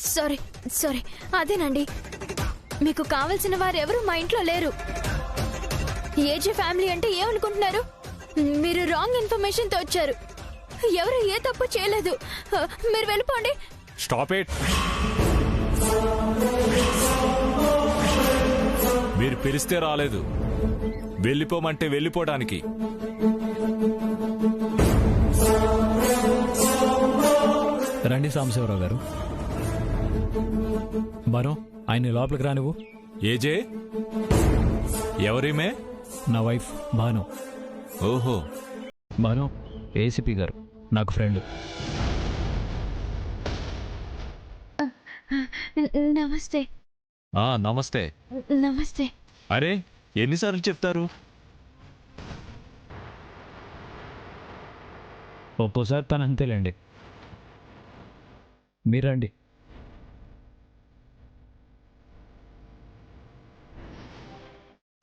Sorry sorry, అదేనండి, మీకు కావలసిన వారెవరూ మా ఇంట్లో లేరు. ఏజే ఫ్యామిలీ అంటే ఏమనుకుంటున్నారు? మీరు రాంగ్ ఇన్ఫర్మేషన్ తో వచ్చారు. ఎవరు ఏ తప్పు చేయలేదు. మీరు వెళ్ళిపోండి. Stop it. మీరు పిలిస్తే రాలేదు, వెళ్ళిపోమంటే వెళ్ళిపోవడానికి. రండి సాంబశివరావు గారు. బరో ఆయన లోపలికి రా. నువ్వు ఏజే? ఎవరిమే? నా వైఫ్ భాను. ఓహో. భాను ఏసీపీ గారు నాకు ఫ్రెండ్. నమస్తే. నమస్తే. నమస్తే. అరే, ఎన్నిసార్లు చెప్తారు? ఒక్కోసారి తను అంతేలేండి. మీరండి.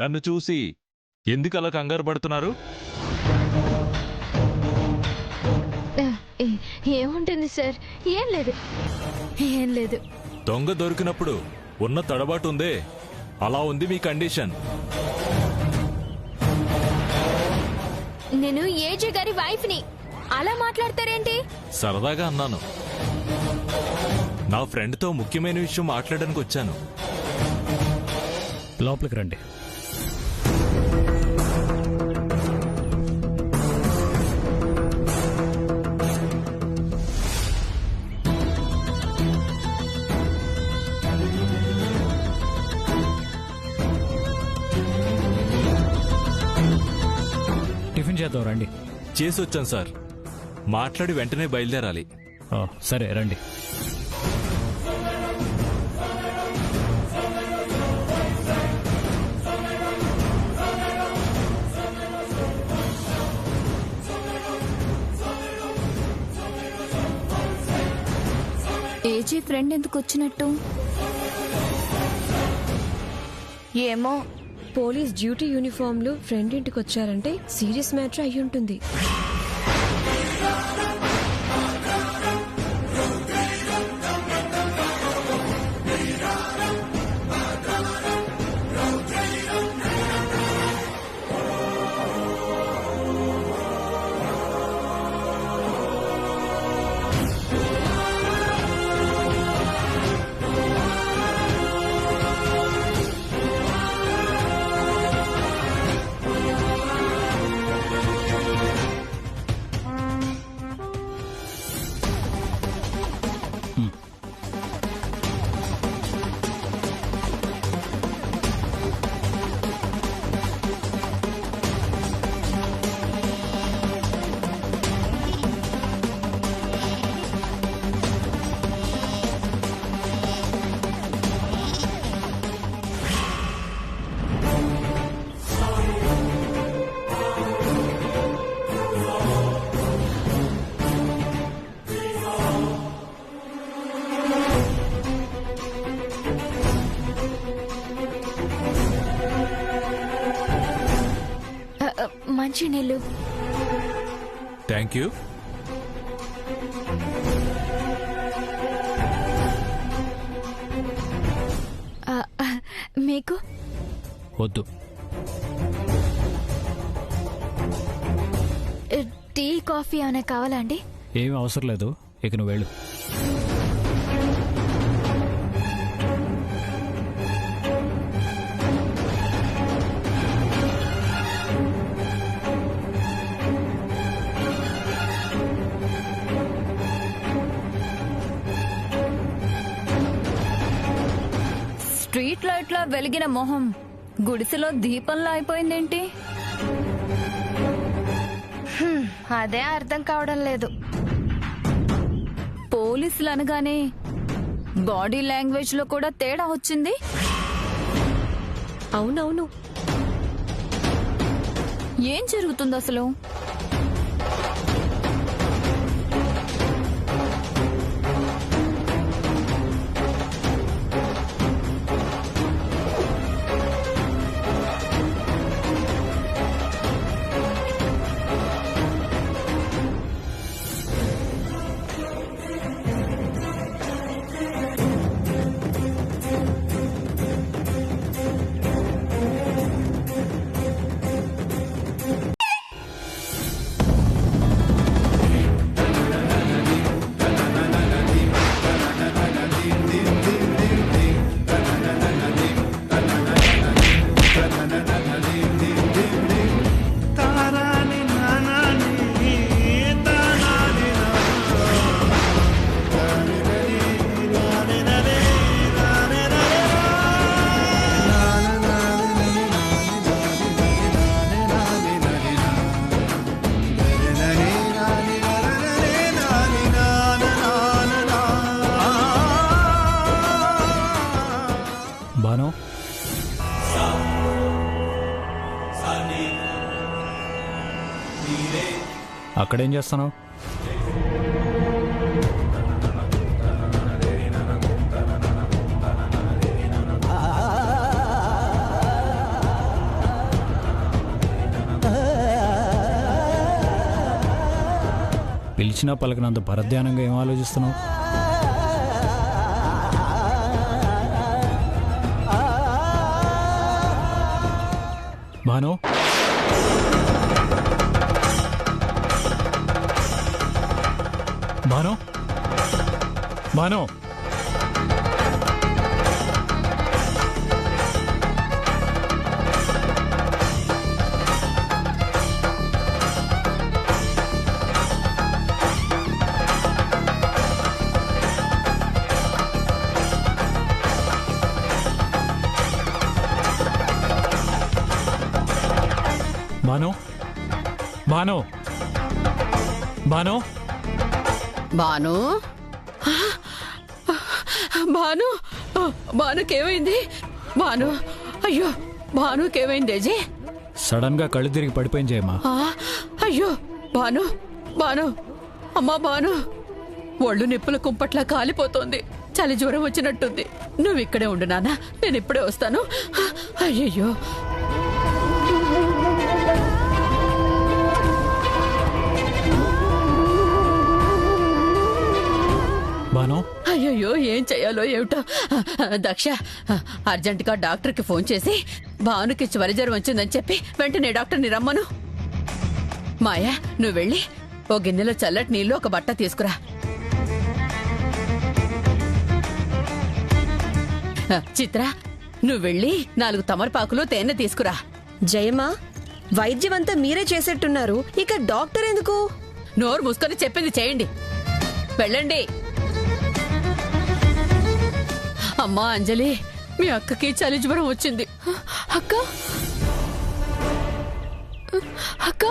నన్ను చూసి ఎందుకు అలా కంగారు పడుతున్నారు? ఏముంటుంది సార్, ఏం లేదు, ఏం లేదు. దొంగ దొరికినప్పుడు ఉన్న తడబాటు ఉందే, అలా ఉంది మీ కండిషన్. నేను ఏజే గారి వైఫ్ ని, అలా మాట్లాడతారేంటి? సరదాగా అన్నాను. నా ఫ్రెండ్తో ముఖ్యమైన విషయం మాట్లాడడానికి వచ్చాను. లోపలికి రండి. టిఫిన్ చేద్దాం రండి. చేసి వచ్చాను సార్. మాట్లాడి వెంటనే బయలుదేరాలి. సరే రండి. ఏజీ ఫ్రెండ్ ఎందుకు వచ్చినట్టు? ఏమో, పోలీస్ డ్యూటీ యూనిఫామ్ లో ఫ్రెండ్ ఇంటికి వచ్చారంటే సీరియస్ మ్యాటర్ అయి ఉంటుంది. మంచి నీళ్ళు. Thank you. మీకు వద్దు. టీ కాఫీ ఏమైనా కావాలా అండి? ఏమీ అవసరం లేదు, ఇక నువ్వు వెళ్ళు. స్ట్రీట్ లైట్ లా వెలిగిన మొహం గుడిసెలో దీపంలా అయిపోయిందేంటి? అదే అర్థం కావడం లేదు. పోలీసులు అనగానే బాడీ లాంగ్వేజ్ లో కూడా తేడా వచ్చింది. అవునవును, ఏం జరుగుతుంది అసలు? అక్కడేం చేస్తున్నావు? పిలిచినా పలకనంత పరధ్యానంగా ఏం ఆలోచిస్తున్నావు? భాను, భాను, భాను, భాను, భాను, భాను, భాను భాను భానుకేమైంది? భాను, అయ్యో భానుకేమైంది అజయ్? సడన్ గా కళ్ళు తిరిగి పడిపోయింది జయమ్మా. అయ్యో భాను, భాను, అమ్మా భాను, ఒళ్ళు నిప్పుల కుంపట్లా కాలిపోతోంది. చలి జ్వరం వచ్చినట్టుంది. నువ్వు ఇక్కడే ఉండు నాన్న, నేను ఇప్పుడే వస్తాను. అయ్యయ్యో భాను, అయ్యయ్యో ఏం చెయ్యాలో ఏమిటో. దక్ష, అర్జెంటుగా డాక్టర్కి ఫోన్ చేసి భానుకి జ్వర జ్వరం వచ్చిందని చెప్పి వెంటనే డాక్టర్ని రమ్మను. మాయా, నువ్వు వెళ్ళి ఓ గిన్నెలో చల్లటి నీళ్ళు, ఒక బట్ట తీసుకురా. చిత్ర, నువ్వు వెళ్ళి 4 తమలపాకులు తేనె తీసుకురా. జయమా, వైద్యమంతా మీరే చేసేట్టున్నారు, ఇక డాక్టర్ ఎందుకు? నోరు మూసుకొని చెప్పింది చేయండి. వెళ్ళండి. అమ్మా అంజలి, మీ అక్కకి చలి జ్వరం వచ్చింది. అక్క, అక్క,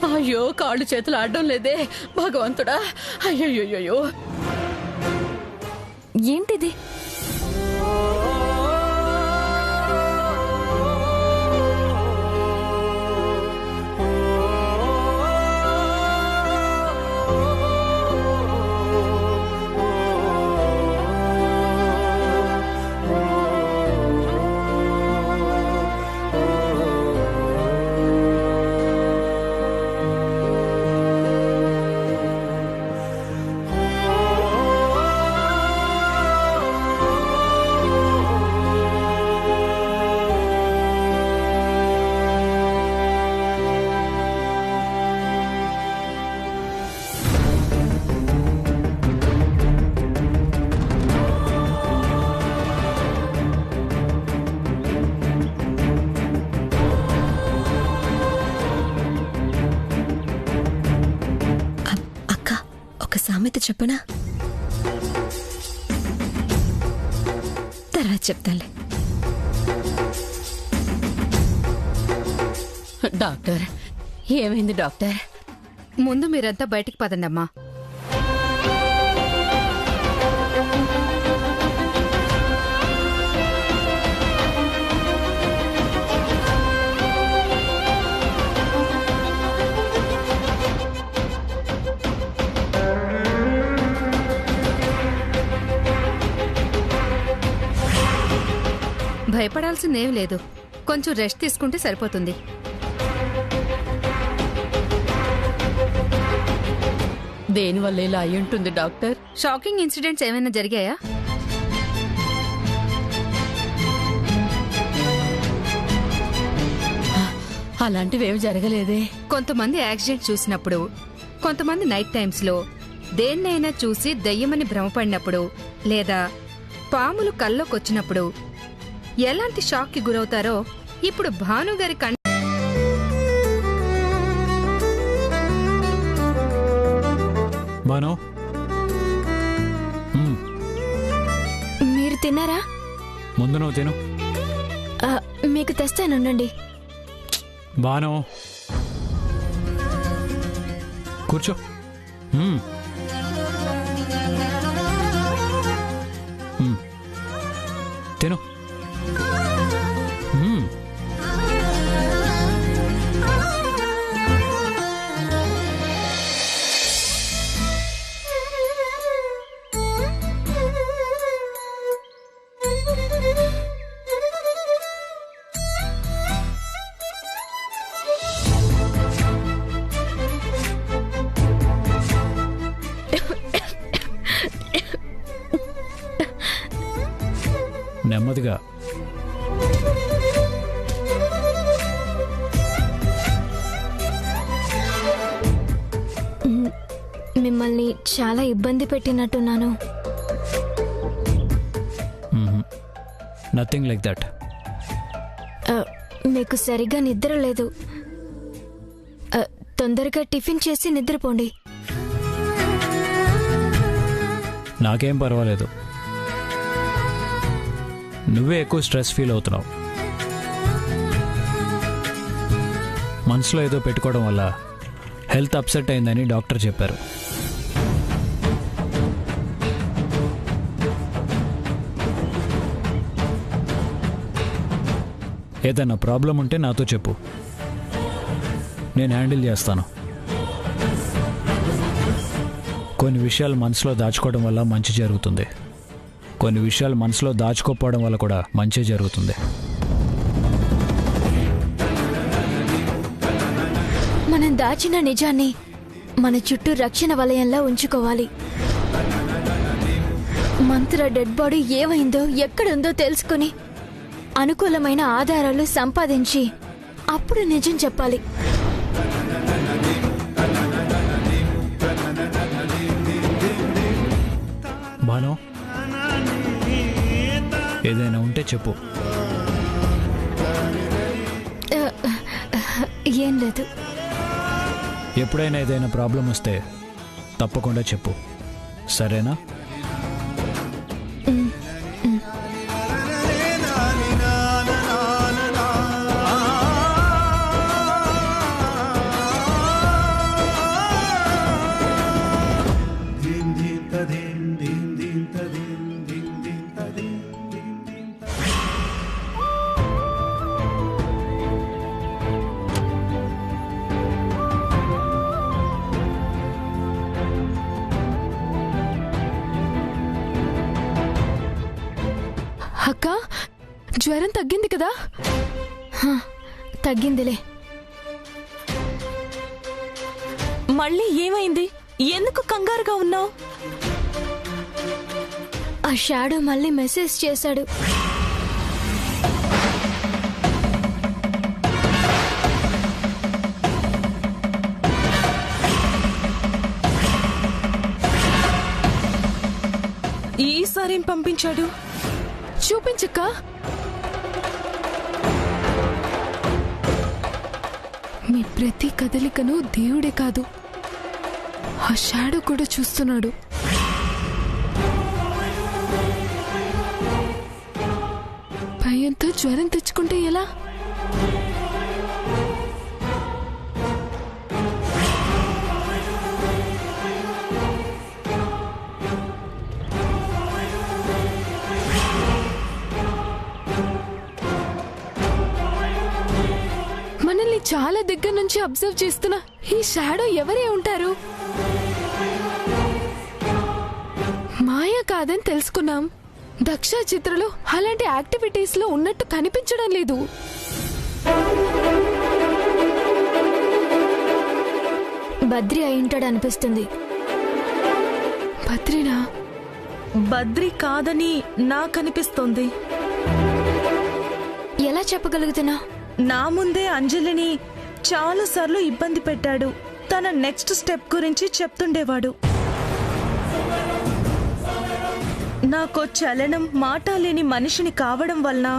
అయ్యో కాళ్ళు చేతులు ఆడడం లేదే భగవంతుడా. అయ్యయ్యో ఏంటిది? సామెత చెప్పనా? తర్వాత చెప్తాలే. డాక్టర్, ఏమైంది డాక్టర్? ముందు మీరంతా బయటికి పదండమ్మా. భయపడాల్సిందేం లేదు, కొంచెం రెస్ట్ తీసుకుంటే సరిపోతుంది. దేనివల్ల ఇలా అయి ఉంటుంది డాక్టర్? షాకింగ్ ఇన్సిడెంట్స్ ఏమైనా జరిగాయా? అలాంటివేమి జరగలేదే. కొంతమంది యాక్సిడెంట్ చూసినప్పుడు, కొంతమంది నైట్ టైమ్స్లో దేన్నైనా చూసి దయ్యమని భ్రమపడినప్పుడు, లేదా పాములు కల్లోకొచ్చినప్పుడు ఎలాంటి షాక్కి గురవుతారో ఇప్పుడు భానుగారి భాను, మీరు తిన్నారా? ముందు నువ్వు తిను. మీకు తెస్తానుండండి. భాను, కూర్చో. తిను. నెమ్మదిగా. మిమ్మల్ని చాలా ఇబ్బంది పెట్టినట్టున్నాను. Nothing like that. మీకు సరిగ్గా నిద్ర లేదు. తొందరగా టిఫిన్ చేసి నిద్రపోండి. నాకేం పర్వాలేదు. నువ్వే ఎక్కువ స్ట్రెస్ ఫీల్ అవుతున్నావు. మనసులో ఏదో పెట్టుకోవడం వల్ల హెల్త్ అప్సెట్ అయిందని డాక్టర్ చెప్పారు. ఏదైనా ప్రాబ్లం ఉంటే నాతో చెప్పు, నేను హ్యాండిల్ చేస్తాను. కొన్ని విషయాలు మనసులో దాచుకోవడం వల్ల మంచి జరుగుతుంది, కొన్ని విషయాలు మనసులో దాచుకోకపోవడం వల్ల కూడా మంచి జరుగుతుంది. మనం దాచిన నిజాన్ని మన చుట్టూ రక్షణ వలయంలో ఉంచుకోవాలి. మంత్ర డెడ్ బాడీ ఏమైందో ఎక్కడుందో తెలుసుకుని అనుకూలమైన ఆధారాలు సంపాదించి అప్పుడు నిజం చెప్పాలి. బాను, ఏదైనా ఉంటే చెప్పు. ఏం లేదు. ఎప్పుడైనా ఏదైనా ప్రాబ్లం వస్తే తప్పకుండా చెప్పు, సరేనా? అక్క, జ్వరం తగ్గింది కదా? తగ్గిందిలే. మళ్ళీ ఏమైంది? ఎందుకు కంగారుగా ఉన్నావు? ఆ షాడో మళ్ళీ మెసేజ్ చేశాడు. ఈసారేం పంపించాడు? చూపించక్క. మీ ప్రతి కదలికను దేవుడే కాదు, ఆ షాడో కూడా చూస్తున్నాడు. భయంతో జ్వరం తెచ్చుకుంటే ఎలా? మనల్ని చాలా దగ్గర నుంచి అబ్జర్వ్ చేస్తున్న ఈ షాడో ఎవరే ఉంటారు? మాయా కాదని తెలుసుకున్నాం. దక్ష చిత్రలో అలాంటి యాక్టివిటీస్ లో ఉన్నట్టు కనిపించడం లేదు. బద్రి అయి ఉంటాడు అనిపిస్తుంది. బద్రీనా? బద్రి కాదని నాకనిపిస్తోంది. ఎలా చెప్పగలుగుతున్నా? నా ముందే అంజలిని చాలాసార్లు ఇబ్బంది పెట్టాడు. తన నెక్స్ట్ స్టెప్ గురించి చెప్తుండేవాడు. నాకో చలనం, మాట లేని మనిషిని కావడం వలన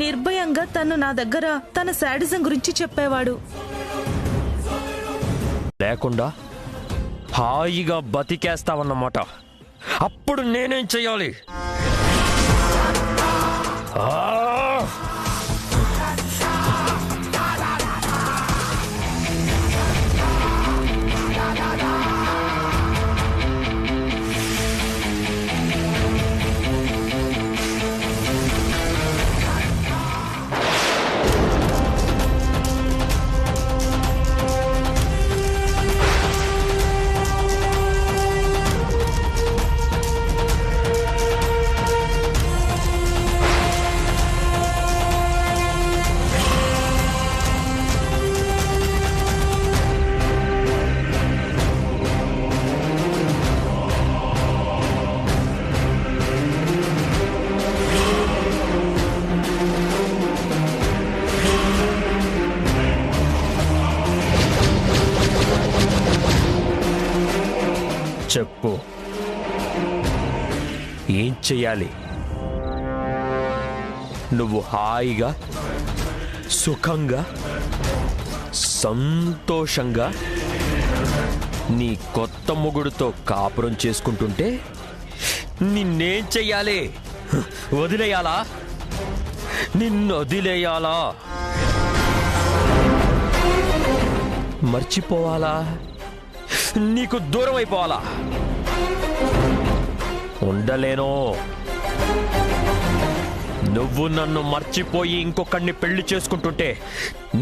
నిర్భయంగా తను నా దగ్గర తన శాడిజం గురించి చెప్పేవాడు. లేకుండా హాయిగా బతికేస్తావన్నమాట. అప్పుడు నేనేం చెయ్యాలి? చెప్పు, ఏం చెయ్యాలి? నువ్వు హాయిగా, సుఖంగా, సంతోషంగా నీ కొత్త మొగుడుతో కాపురం చేసుకుంటుంటే నిన్నేం చెయ్యాలి? వదిలేయాలా? నిన్ను వదిలేయాలా? మర్చిపోవాలా? నీకు దూరం అయిపోవాలా? ఉండలేను. నువ్వు నన్ను మర్చిపోయి ఇంకొకడిని పెళ్లి చేసుకుంటుంటే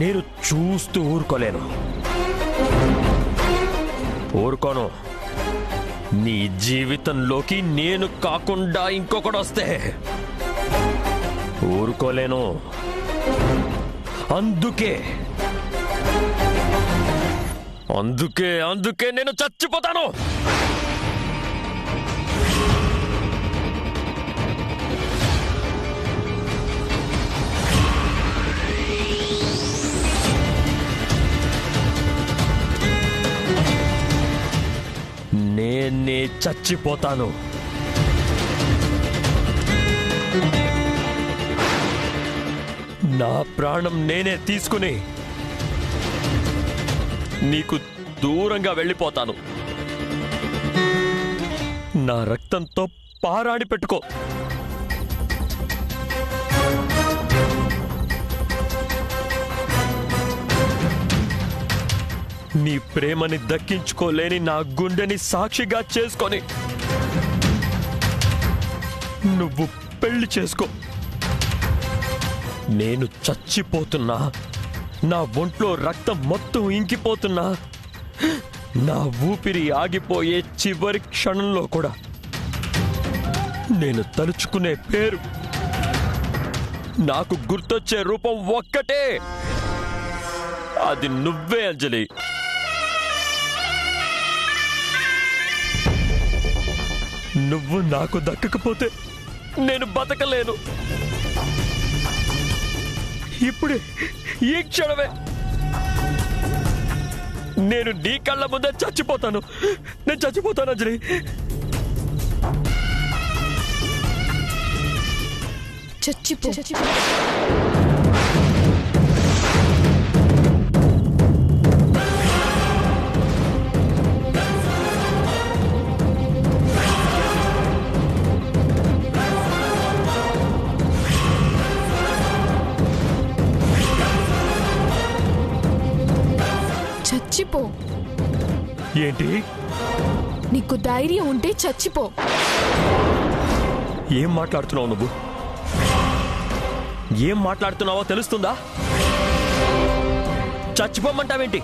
నేను చూస్తూ ఊరుకోలేను. ఊరుకోను. నీ జీవితంలోకి నేను కాకుండా ఇంకొకడు వస్తే ఊరుకోలేను. అందుకే అందుకే అందుకే నేను చచ్చిపోతాను. నేనే చచ్చిపోతాను. నా ప్రాణం నేనే తీసుకుని నీకు దూరంగా వెళ్ళిపోతాను. నా రక్తంతో పారాడి పెట్టుకో. నీ ప్రేమని దక్కించుకోలేని నా గుండెని సాక్షిగా చేసుకొని నువ్వు పెళ్లి చేసుకో. నేను చచ్చిపోతున్నా, నా ఒంట్లో రక్తం మొత్తం ఇంకిపోతున్నా, నా ఊపిరి ఆగిపోయే చివరి క్షణంలో కూడా నేను తలుచుకునే పేరు, నాకు గుర్తొచ్చే రూపం ఒక్కటే. అది నువ్వే అంజలి. నువ్వు నాకు దక్కకపోతే నేను బతకలేను. ఇప్పుడే, ఈ క్షణమే నేను నీ కళ్ళ ముందే చచ్చిపోతాను. నేను చచ్చిపోతాను అంజలి. చచ్చిపో. చచ్చిపో. ఏంటి? నీకు ధైర్యం ఉంటే చచ్చిపో. ఏం మాట్లాడుతున్నావు నువ్వు? ఏం మాట్లాడుతున్నావో తెలుస్తుందా? చచ్చిపోమంటావేంటి?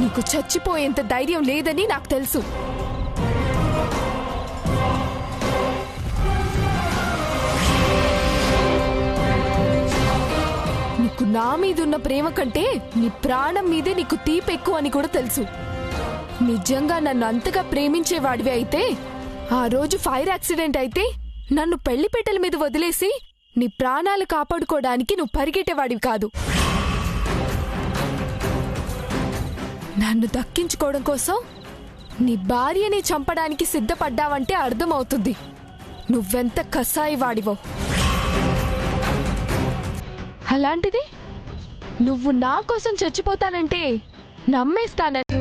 నీకు చచ్చిపోయేంత ధైర్యం లేదని నాకు తెలుసు. నీకు నా మీదున్న ప్రేమ కంటే నీ ప్రాణం మీదే నీకు తీపి ఎక్కువ అని కూడా తెలుసు. నిజంగా నన్ను అంతగా ప్రేమించేవాడివి అయితే ఆ రోజు ఫైర్ యాక్సిడెంట్ అయితే నన్ను పెళ్లిపేటల మీద వదిలేసి నీ ప్రాణాలు కాపాడుకోవడానికి నువ్వు పరిగెట్టేవాడివి కాదు. నన్ను దక్కించుకోవడం కోసం నీ భార్యని చంపడానికి సిద్ధపడ్డావంటే అర్థమవుతుంది నువ్వెంత కసాయివాడివో. అలాంటిది నువ్వు నా కోసం చచ్చిపోతానంటే నమ్మేస్తానంటే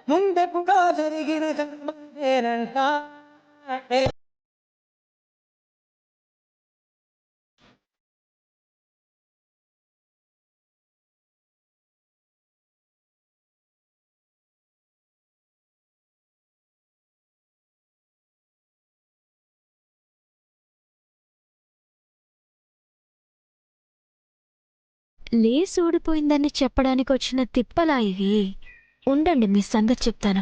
ముందే పుగా జరిగిన జన్మేనంట. లేస్ ఊడిపోయిందని చెప్పడానికి వచ్చిన తిప్పలా ఇవి. ఉండండి, మీ సంగతి చెప్తాను.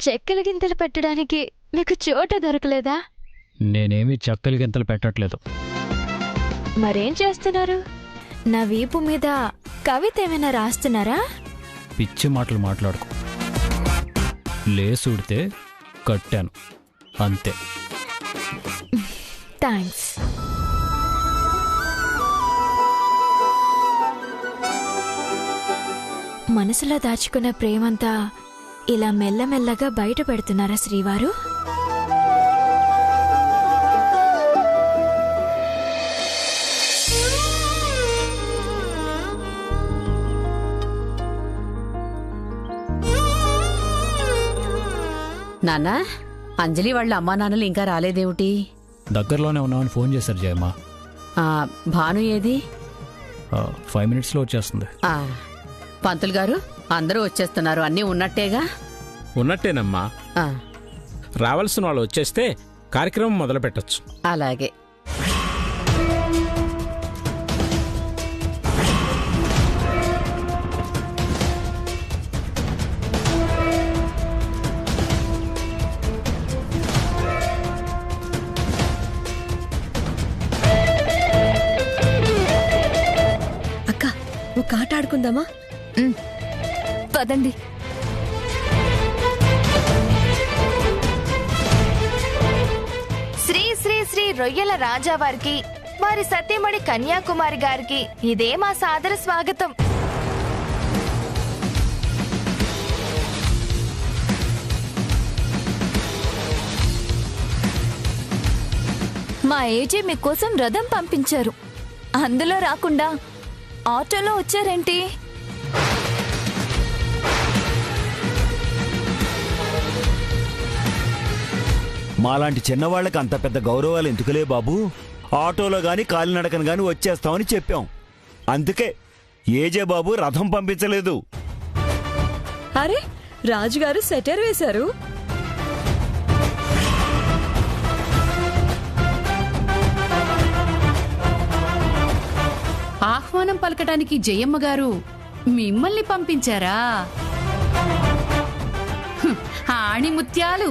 చెక్కల గింతలు పెట్టడానికి మీకు చోట దొరకలేదా? నేనేమి చక్కలి గింతలు పెట్టట్లేదు. మరేం చేస్తున్నారు? నా వీపు మీద కవిత ఏమైనా రాస్తున్నారా? పిచ్చి మాటలు మాట్లాడుకో. లేసుడితే కట్టాను అంతే. థ్యాంక్స్. మనసులో దాచుకున్న ప్రేమంతా ఇలా మెల్లమెల్లగా బయట పెడుతున్నారా శ్రీవారు? నాన్నా, అంజలి వాళ్ళ అమ్మా నాన్నలు ఇంకా రాలేదేమిటి? దగ్గరలోనే ఉన్నామని ఫోన్ చేశారు జయమ్మ. భాను ఏది? 5 minutesలో వచ్చేస్తుంది. పంతులు గారు, అందరూ వచ్చేస్తున్నారు. అన్నీ ఉన్నట్టేగా? ఉన్నట్టేనమ్మా. రావాల్సిన వాళ్ళు వచ్చేస్తే కార్యక్రమం మొదలు పెట్టచ్చు. అలాగే. అక్క, ఒక ఆట ఆడుకుందామా? పదండి. శ్రీ శ్రీ శ్రీ రొయ్యల రాజా వారికి, వారి సతీమణి కన్యాకుమారి గారికి ఇదే మా సాదర స్వాగతం. మా ఏజే మీకోసం రథం పంపించారు. అందులో రాకుండా ఆటోలో వచ్చారేంటి? మాలాంటి చిన్నవాళ్ళకి అంత పెద్ద గౌరవాలు ఎందుకులే బాబు. ఆటోలో గాని కాలినడకను గాని వచ్చేస్తామని చెప్పాం. అందుకే ఏజే బాబు రథం పంపించలేదు. అరే, రాజుగారు సెటర్ వేశారు. ఆహ్వానం పలకటానికి జయమ్మ గారు మిమ్మల్ని పంపించారా? ఆణిముత్యాలు.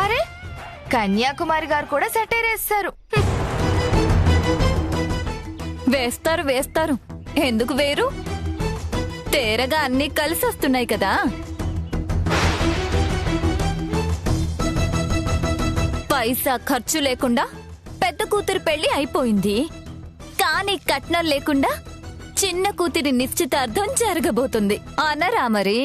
అరే, కన్యాకుమారి గారు కూడా సెటైర్ వేస్తారు. వేస్తారు వేస్తారు, ఎందుకు వేరు? తేరగా అన్ని కలిసి వస్తున్నాయి కదా. పైసా ఖర్చు లేకుండా పెద్ద కూతురు పెళ్లి అయిపోయింది. కానీ కట్నం లేకుండా చిన్న కూతురి నిశ్చితార్థం జరగబోతుంది అనరా మరి?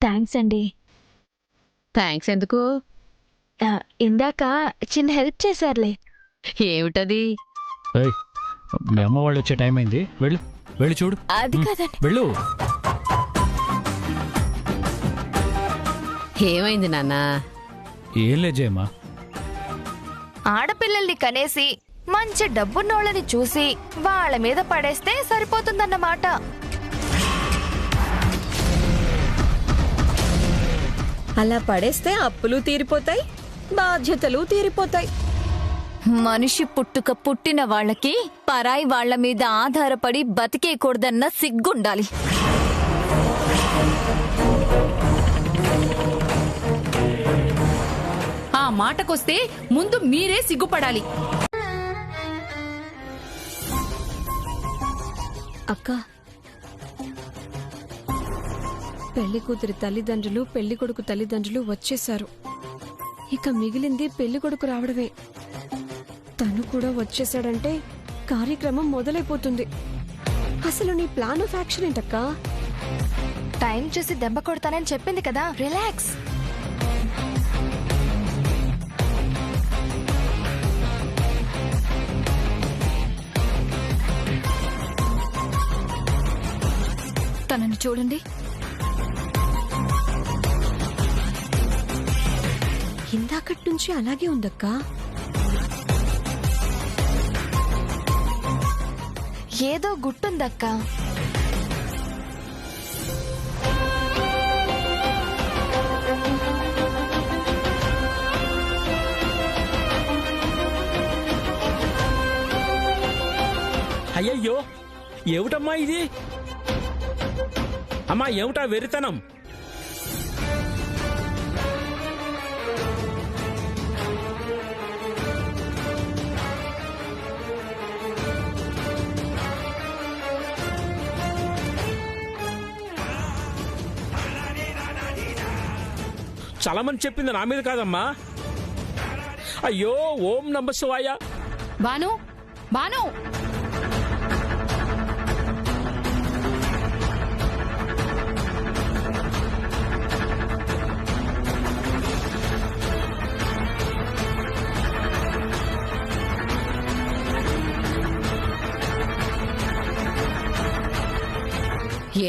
థ్యాంక్స్ అండి. థ్యాంక్స్ ఎందుకు? ఇందాక చిన్న హెల్ప్ చేశారులే. ఏమిటది? మీ అమ్మ వాళ్ళు వచ్చే టైం అయింది. వెళ్ళు, వెళ్ళి చూడు. అది కాదండి. వెళ్ళు. ఏమైంది నాన్నా? ఏం లేజేమ్మా. ఆడపిల్లల్ని కనేసి మంచి డబ్బున్నోళ్ళని చూసి వాళ్ళ మీద పడేస్తే సరిపోతుందన్నమాట. అలా పడేస్తే అప్పులు తీరిపోతాయి, బాధ్యతలు తీరిపోతాయి. మనిషి పుట్టుక పుట్టిన వాళ్ళకి పరాయి వాళ్ల మీద ఆధారపడి బతికేయకూడదన్న సిగ్గుండాలి. ఆ మాటకొస్తే ముందు మీరే సిగ్గుపడాలి. అక్క, పెళ్లి కూతురి తల్లిదండ్రులు పెళ్లి కొడుకు తల్లిదండ్రులు వచ్చేశారు. ఇక మిగిలింది పెళ్లి కొడుకు రావడమే. తను కూడా వచ్చేసాడంటే కార్యక్రమం మొదలైపోతుంది. అసలు నీ ప్లాన్ ఆఫ్ యాక్షన్ ఏంటక్కా? టైం చూసి దెబ్బ కొడతానని చెప్పింది కదా, రిలాక్స్. తనని చూడండి, ఇందాకటి నుంచి అలాగే ఉందక్కా. ఏదో గుట్టుందక్కా. అయ్యయ్యో ఏమిటమ్మా ఇది? అమ్మా ఏమిటా వెరితనం? చలమని చెప్పింది నా మీద కాదమ్మా. అయ్యో ఓం నమ శివాయ. బాను బాను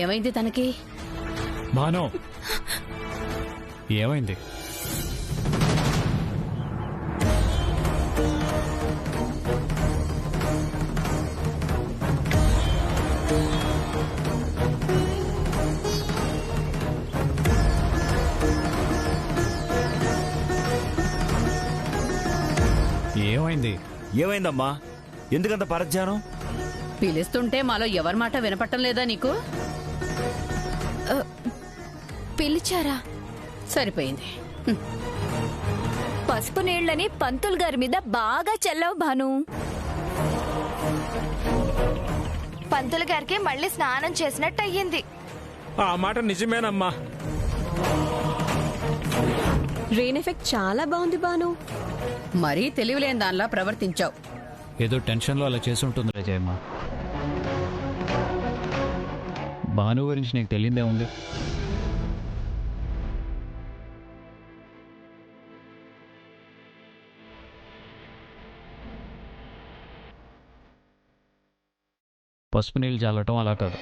ఏమైంది తనకి? భాను ఏమైంది? ఏమైంది? ఏమైందమ్మా? ఎందుకంత పరధ్యానం? పిలుస్తుంటే మాలో ఎవరి మాట వినపట్టం లేదా నీకు? పిలిచారా? సరిపోయింది. పసుపు నీళ్ళని పంతులు గారి మీద బాగా చల్లవు భాను. పంతులు గారికి మళ్ళీ స్నానం చేసినట్టు అయ్యింది. ఆ మాట నిజమేనమ్మా. రెయిన్ ఎఫెక్ట్ చాలా బాగుంది బాను. మరీ తెలివిలేని దానిలా ప్రవర్తించావు. ఏదో టెన్షన్లో అలా చేసి ఉంటుంది జయమ్మ. భాను గురించి నీకు తెలియదే ఉంది. పసుపు నీళ్ళు చల్లటం అలా కాదు.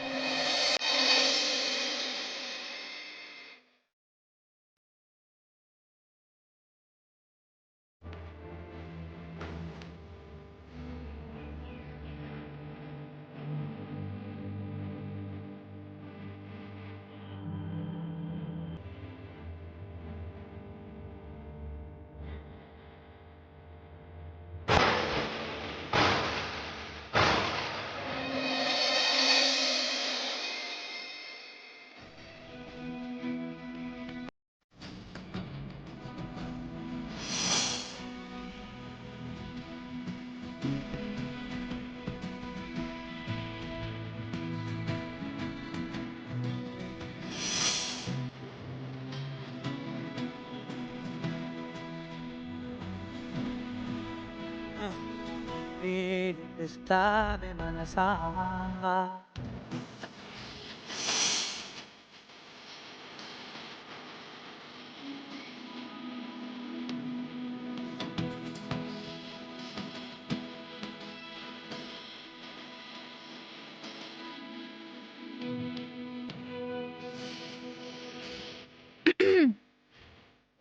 Estame manasa.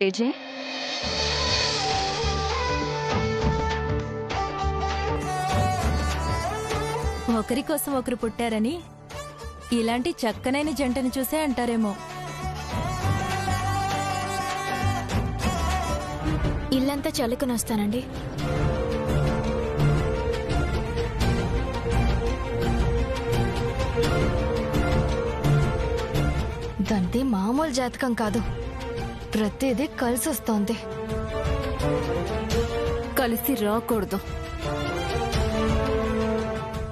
ఏజే ఒకరి కోసం ఒకరు పుట్టారని ఇలాంటి చక్కనైన జంటను చూసే అంటారేమో. ఇల్లంతా చల్లుకుని వస్తానండి. దంతి మామూలు జాతకం కాదు, ప్రతిదీ కలిసి వస్తోంది. కలిసి రాకూడదు.